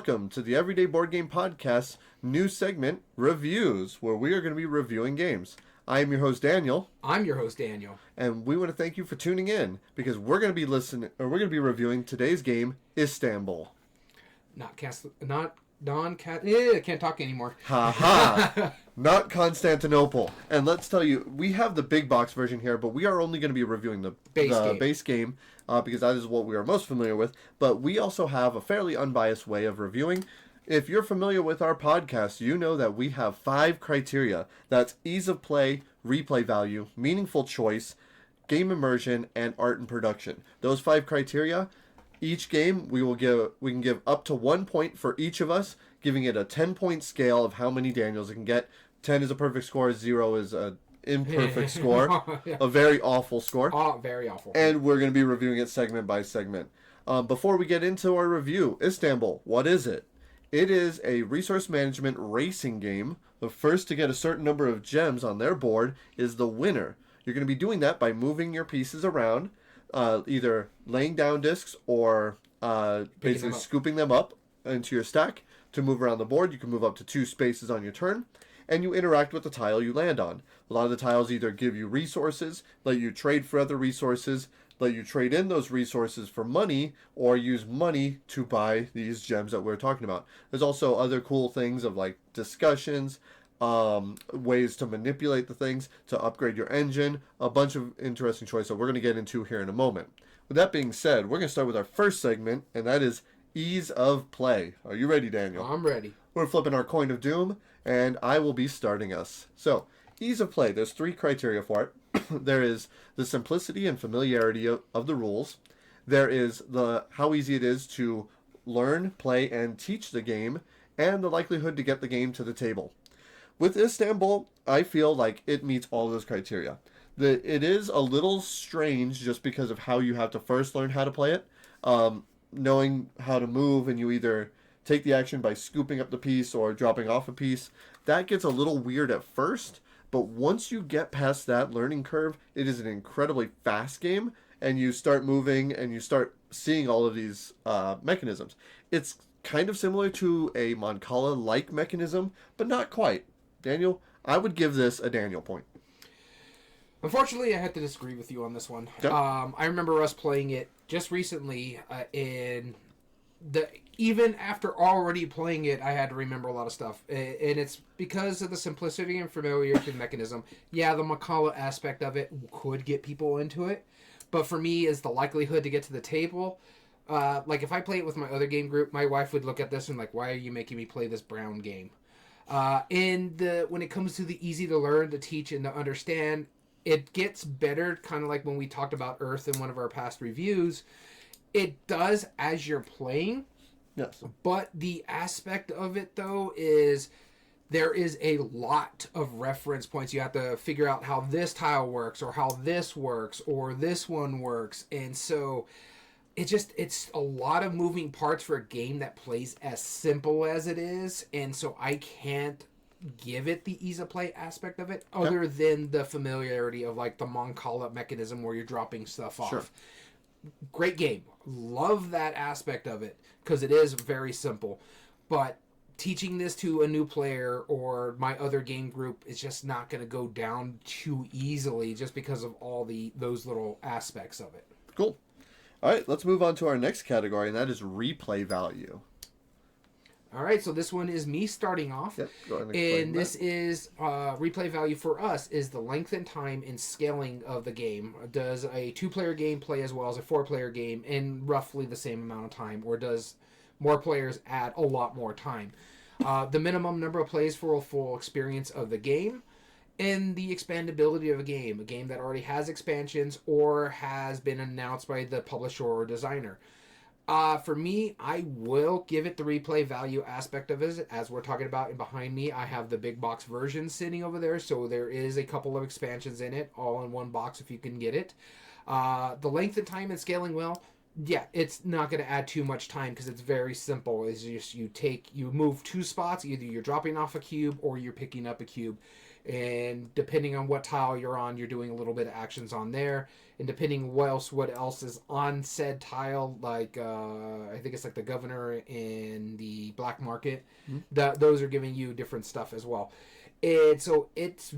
welcome to the Everyday Board Game Podcast's new segment, Reviews, where we are going to be reviewing games. I am your host, Daniel. I'm your host, Daniel. And we want to thank you for tuning in, because we're going to be reviewing today's game, Istanbul. I can't talk anymore. Not Constantinople. And let's tell you, we have the big box version here, but we are only going to be reviewing the base game because that is what we are most familiar with. But we also have a fairly unbiased way of reviewing. If you're familiar with our podcast, you know that we have 5 criteria. That's ease of play, replay value, meaningful choice, game immersion, and art and production. Those 5 criteria, each game we can give up to 1 point for each of us, giving it a 10-point scale of how many Daniels it can get. 10 is a perfect score, 0 is an imperfect score, Yeah. A very awful score. Oh, very awful. And we're going to be reviewing it segment by segment. Before we get into our review, Istanbul, what is it? It is a resource management racing game. The first to get a certain number of gems on their board is the winner. You're going to be doing that by moving your pieces around, either laying down discs or basically scooping them up into your stack to move around the board. You can move up to 2 spaces on your turn, and you interact with the tile you land on. A lot of the tiles either give you resources, let you trade for other resources, let you trade in those resources for money, or use money to buy these gems that we're talking about. There's also other cool things of like discussions, ways to manipulate the things, to upgrade your engine, a bunch of interesting choices that we're going to get into here in a moment. With that being said, we're going to start with our first segment, and that is ease of play. Are you ready, Daniel? I'm ready. We're flipping our coin of doom, and I will be starting us. So, ease of play, there's 3 criteria for it. There is the simplicity and familiarity of the rules. There is the how easy it is to learn, play, and teach the game, and the likelihood to get the game to the table. With Istanbul, I feel like it meets all of those criteria. It is a little strange just because of how you have to first learn how to play it. Knowing how to move, and you either take the action by scooping up the piece or dropping off a piece, that gets a little weird at first. But once you get past that learning curve, it is an incredibly fast game, and you start moving and you start seeing all of these mechanisms. It's kind of similar to a Mancala-like mechanism, but not quite. Daniel, I would give this a Daniel point. Unfortunately, I had to disagree with you on this one. Okay. I remember us playing it just recently even after already playing it, I had to remember a lot of stuff. And it's because of the simplicity and familiarity of the mechanism. Yeah, the Mancala aspect of it could get people into it. But for me, is the likelihood to get to the table. Like, if I play it with my other game group, my wife would look at this and like, why are you making me play this brown game? When it comes to the easy to learn, to teach, and to understand, it gets better, kind of like when we talked about Earth in one of our past reviews. It does as you're playing. Yes. But the aspect of it, though, is there is a lot of reference points. You have to figure out how this tile works, or how this works, or this one works. And so it's a lot of moving parts for a game that plays as simple as it is. And so I can't give it the ease of play aspect of it, other than the familiarity of like the Mancala mechanism where you're dropping stuff off. Sure. Great game. Love that aspect of it because it is very simple. But teaching this to a new player or my other game group is just not going to go down too easily just because of all those little aspects of it. Cool. All right, let's move on to our next category, and that is replay value. All right, so this one is me starting off. Yep, go ahead and this is replay value for us is the length and time and scaling of the game. Does a 2-player game play as well as a 4-player game in roughly the same amount of time, or does more players add a lot more time? The minimum number of plays for a full experience of the game, and the expandability of a game that already has expansions or has been announced by the publisher or designer. For me, I will give it the replay value aspect of it, as we're talking about. And behind me, I have the big box version sitting over there, so there is a couple of expansions in it, all in one box if you can get it. The length and time and scaling, well, yeah, it's not going to add too much time because it's very simple. It's just you move 2 spots, either you're dropping off a cube or you're picking up a cube. And depending on what tile you're on, you're doing a little bit of actions on there. And depending what else is on said tile, like I think it's like the governor and the black market, that those are giving you different stuff as well. And so it's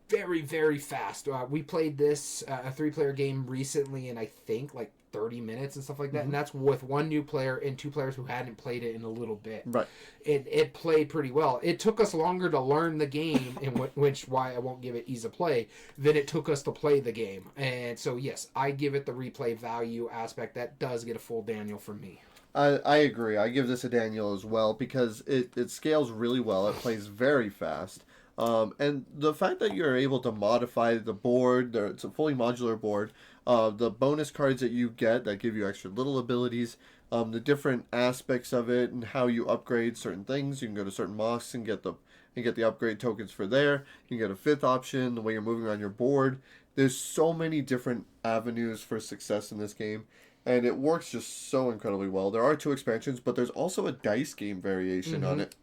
very, very fast. We played this a 3-player game recently in I think like 30 minutes and stuff like that, and that's with one new player and 2 players who hadn't played it in a little bit. Right. It played pretty well. It took us longer to learn the game, and which why I won't give it ease of play, than it took us to play the game. And so yes, I give it the replay value aspect. That does get a full Daniel from me. I agree. I give this a Daniel as well because it scales really well. It plays very fast. And the fact that you're able to modify the board, it's a fully modular board, the bonus cards that you get that give you extra little abilities, the different aspects of it and how you upgrade certain things. You can go to certain mosques and get the upgrade tokens for there. You can get a 5th option, the way you're moving on your board. There's so many different avenues for success in this game, and it works just so incredibly well. There are 2 expansions, but there's also a dice game variation on it.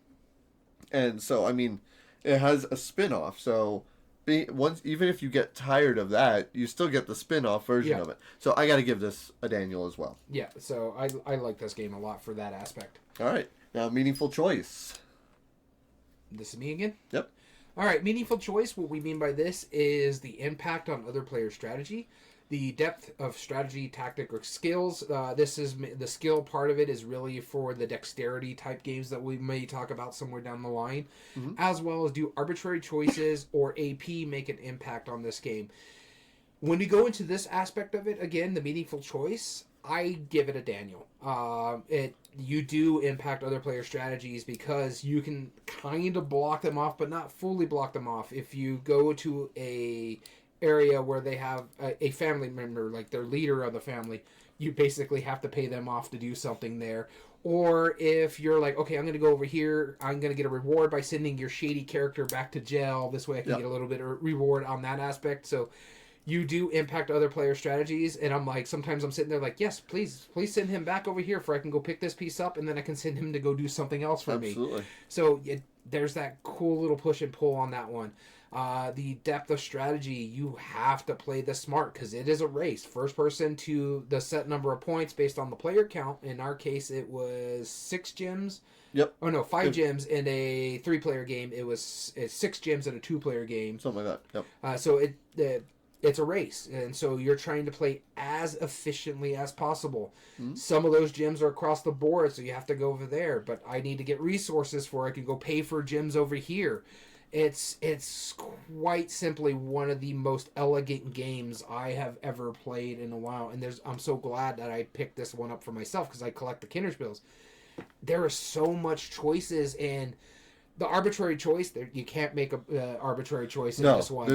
And so, I mean, it has a spin-off, so even if you get tired of that, you still get the spin-off version of it. So I got to give this a Daniel as well. Yeah, so I like this game a lot for that aspect. All right, now meaningful choice. This is me again? Yep. All right, meaningful choice, what we mean by this is the impact on other players' strategy, the depth of strategy, tactic, or skills. This is the skill part of it is really for the dexterity type games that we may talk about somewhere down the line, as well as do arbitrary choices or AP make an impact on this game. When we go into this aspect of it, again, the meaningful choice, I give it a Daniel. You do impact other player strategies because you can kind of block them off, but not fully block them off. If you go to a area where they have a family member, like their leader of the family, you basically have to pay them off to do something there. Or if you're like, okay, I'm going to go over here, I'm going to get a reward by sending your shady character back to jail. This way I can get a little bit of reward on that aspect. So you do impact other player strategies, and I'm like, sometimes I'm sitting there like, yes, please send him back over here for I can go pick this piece up, and then I can send him to go do something else for me. So there's that cool little push and pull on that one. The depth of strategy, you have to play this smart because it is a race. First person to the set number of points based on the player count. In our case, it was 6 gems. Yep. Oh no, 5 gems in a 3-player game. It's 6 gems in a 2-player game. Something like that. Yep. So it's a race, and so you're trying to play as efficiently as possible. Some of those gems are across the board, so you have to go over there. But I need to get resources for I can go pay for gems over here. It's quite simply one of the most elegant games I have ever played in a while, and I'm so glad that I picked this one up for myself because I collect the Kennerspiels. There are so much choices, and the arbitrary choice, you can't make a arbitrary choice in this one.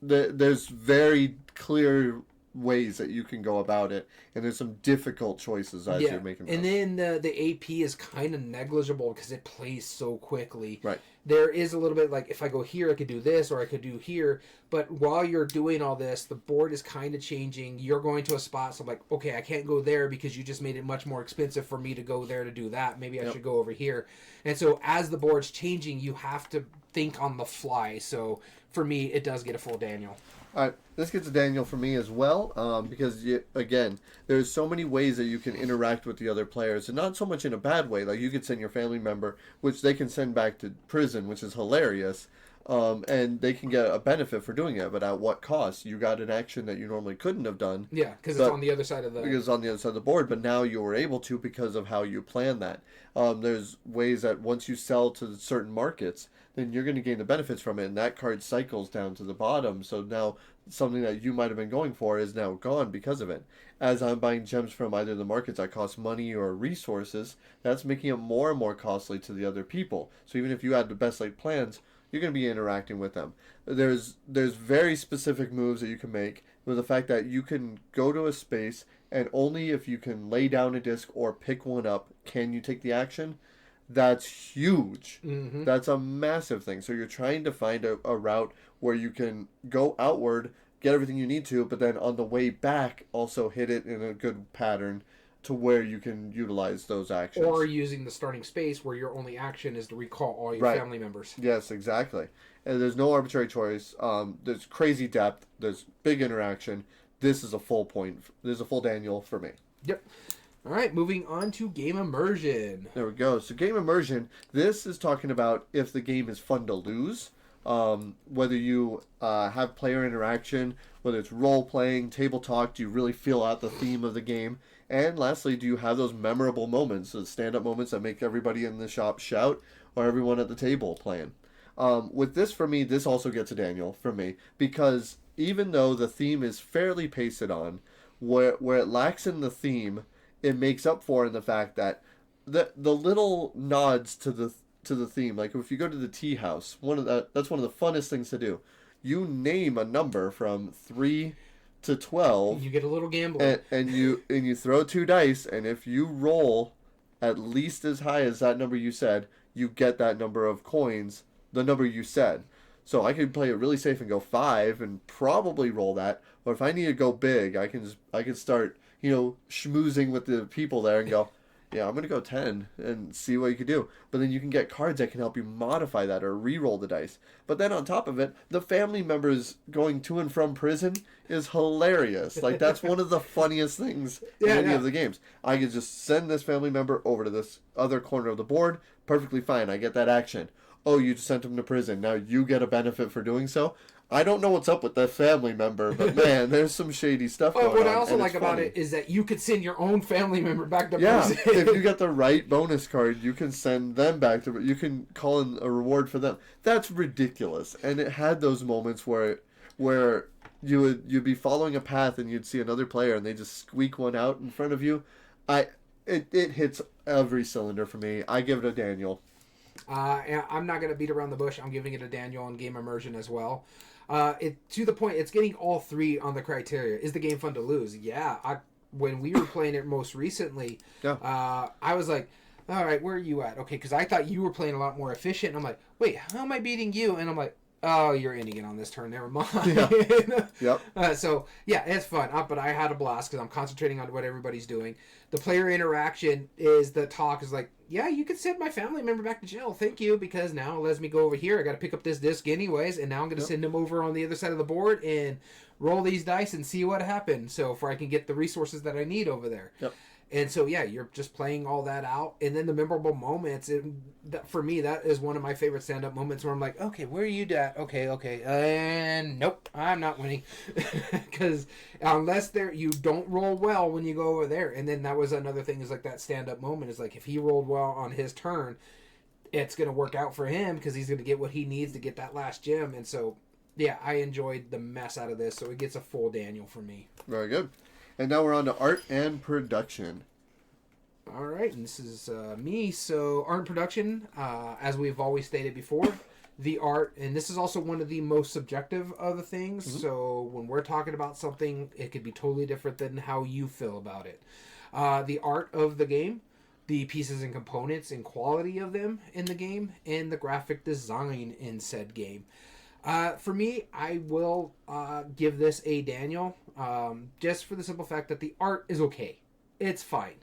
There's very clear ways that you can go about it, and there's some difficult choices as you're making them. And then the AP is kind of negligible because it plays so quickly. Right. There is a little bit like, if I go here, I could do this, or I could do here. But while you're doing all this, the board is kind of changing. You're going to a spot, so I'm like, okay, I can't go there because you just made it much more expensive for me to go there to do that. Maybe I should go over here. And so as the board's changing, you have to think on the fly. So for me, it does get a full Daniel. All right, this gets a Daniel for me as well, because, again, there's so many ways that you can interact with the other players, and not so much in a bad way. Like, you could send your family member, which they can send back to prison, which is hilarious, and they can get a benefit for doing it, but at what cost? You got an action that you normally couldn't have done. Yeah, because it's on the other side of the... Because it's on the other side of the board, but now you were able to because of how you planned that. There's ways that once you sell to certain markets, then you're going to gain the benefits from it, and that card cycles down to the bottom, so now something that you might have been going for is now gone because of it. As I'm buying gems from either the markets that cost money or resources, that's making it more and more costly to the other people. So even if you had the best laid plans, you're going to be interacting with them. There's very specific moves that you can make with the fact that you can go to a space, and only if you can lay down a disc or pick one up can you take the action. That's huge. Mm-hmm. That's a massive thing. So you're trying to find a route where you can go outward, get everything you need to, but then on the way back also hit it in a good pattern to where you can utilize those actions. Or using the starting space where your only action is to recall all your family members. Yes, exactly. And there's no arbitrary choice. There's crazy depth. There's big interaction. This is a full point. This is a full Daniel for me. Yep. All right, moving on to game immersion. There we go. So game immersion, this is talking about if the game is fun to lose, whether you have player interaction, whether it's role-playing, table talk, do you really feel out the theme of the game? And lastly, do you have those memorable moments, those stand-up moments that make everybody in the shop shout or everyone at the table playing? With this, for me, this also gets a Daniel for me, because even though the theme is fairly pasted on, where it lacks in the theme, it makes up for in the fact that the little nods to the theme, like if you go to the tea house, that's one of the funnest things to do. You name a number from 3 to 12. You get a little gambling. And you throw 2 dice, and if you roll at least as high as that number you said, you get that number of coins, the number you said. So I could play it really safe and go 5 and probably roll that. Or if I need to go big, I can start, schmoozing with the people there and go, yeah, I'm going to go 10 and see what you can do. But then you can get cards that can help you modify that or re-roll the dice. But then on top of it, the family members going to and from prison is hilarious. Like, that's one of the funniest things in any of the games. I could just send this family member over to this other corner of the board. Perfectly fine. I get that action. Oh, you just sent him to prison. Now you get a benefit for doing so. I don't know what's up with that family member, but man, there's some shady stuff going on. What I also like about it is that you could send your own family member back to prison. If you get the right bonus card, you can send them back to. You can call in a reward for them. That's ridiculous, and it had those moments where you'd be following a path and you'd see another player and they just squeak one out in front of you. It hits every cylinder for me. I give it a Daniel. I'm not going to beat around the bush. I'm giving it a Daniel on game immersion as well. To the point, it's getting all 3 on the criteria. Is the game fun to lose? Yeah. When we were playing it most recently, I was like, all right, where are you at? Okay, because I thought you were playing a lot more efficient. And I'm like, wait, how am I beating you? And I'm like, oh, you're ending it on this turn. Never mind. So, yeah, it's fun. But I had a blast because I'm concentrating on what everybody's doing. The player interaction is the talk is like, yeah, you can send my family member back to jail. Thank you, because now it lets me go over here. I got to pick up this disc anyways, and now I'm going to send him over on the other side of the board and roll these dice and see what happens. So I can get the resources that I need over there. Yep. And so, yeah, you're just playing all that out. And then the memorable moments, for me, that is one of my favorite stand-up moments where I'm like, okay, where are you at? Okay. And nope, I'm not winning. Because unless you don't roll well when you go over there. And then that was another thing is like that stand-up moment is like if he rolled well on his turn, it's going to work out for him because he's going to get what he needs to get that last gem. And so, yeah, I enjoyed the mess out of this. So it gets a full Daniel for me. Very good. And now we're on to art and production. All right, and this is me. So art and production, as we've always stated before, the art, and this is also one of the most subjective of the things. Mm-hmm. So when we're talking about something, it could be totally different than how you feel about it. The art of the game, the pieces and components and quality of them in the game, and the graphic design in said game. For me, I will give this a Daniel, just for the simple fact that the art is okay. It's fine.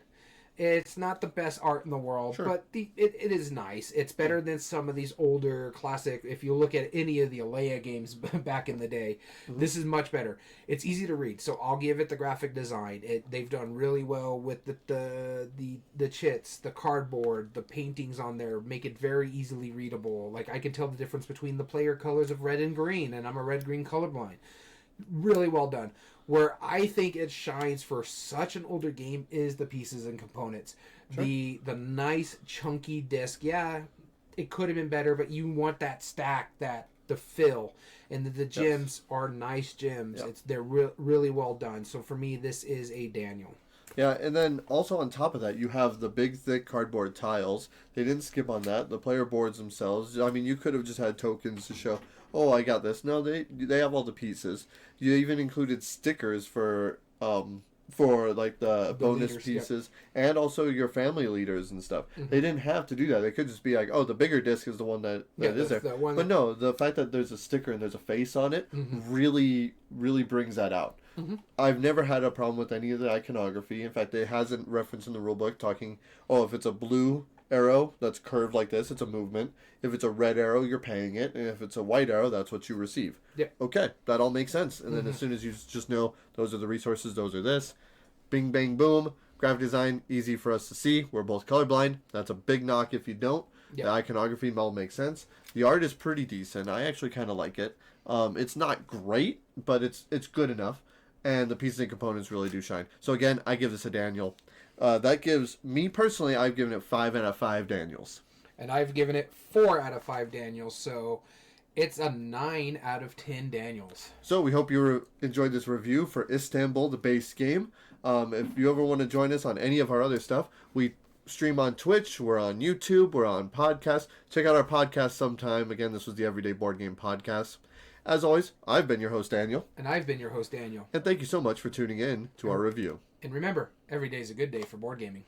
It's not the best art in the world, but it is nice. It's better than some of these older classic. If you look at any of the Alea games back in the day, this is much better. It's easy to read, so I'll give it the graphic design. They've done really well with the chits, the cardboard, the paintings on there, make it very easily readable. Like I can tell the difference between the player colors of red and green, and I'm a red-green colorblind. Really well done. Where I think it shines for such an older game is the pieces and components. Sure. The nice chunky disc. Yeah, it could have been better, but you want that stack, the fill, and the gems are nice gems. Yep. They're really well done. So for me, this is a Daniel. Yeah, and then also on top of that, you have the big, thick cardboard tiles. They didn't skip on that. The player boards themselves. I mean, you could have just had tokens to show, oh, I got this. No, they have all the pieces. You even included stickers for like the bonus leaders, pieces, and also your family leaders and stuff. Mm-hmm. They didn't have to do that. They could just be like, oh, the bigger disc is the one that is there. But no, the fact that there's a sticker and there's a face on it really, really brings that out. I've never had a problem with any of the iconography. In fact, it hasn't referenced in the rulebook talking, oh, if it's a blue arrow that's curved like this, it's a movement. If it's a red arrow, you're paying it. And if it's a white arrow, that's what you receive. Yep. Okay, that all makes sense. And then as soon as you just know those are the resources, those are this, bing, bang, boom. Graphic design, easy for us to see. We're both colorblind. That's a big knock if you don't. Yep. The iconography all makes sense. The art is pretty decent. I actually kind of like it. It's not great, but it's good enough. And the pieces and components really do shine. So again, I give this a Daniel. That gives me personally, I've given it 5 out of 5 Daniels. And I've given it 4 out of 5 Daniels, so it's a 9 out of 10 Daniels. So we hope you enjoyed this review for Istanbul, the base game. If you ever want to join us on any of our other stuff, we stream on Twitch, we're on YouTube, we're on podcasts. Check out our podcast sometime. Again, this was the Everyday Board Game Podcast. As always, I've been your host, Daniel. And I've been your host, Daniel. And thank you so much for tuning in to our review. And remember, every day is a good day for board gaming.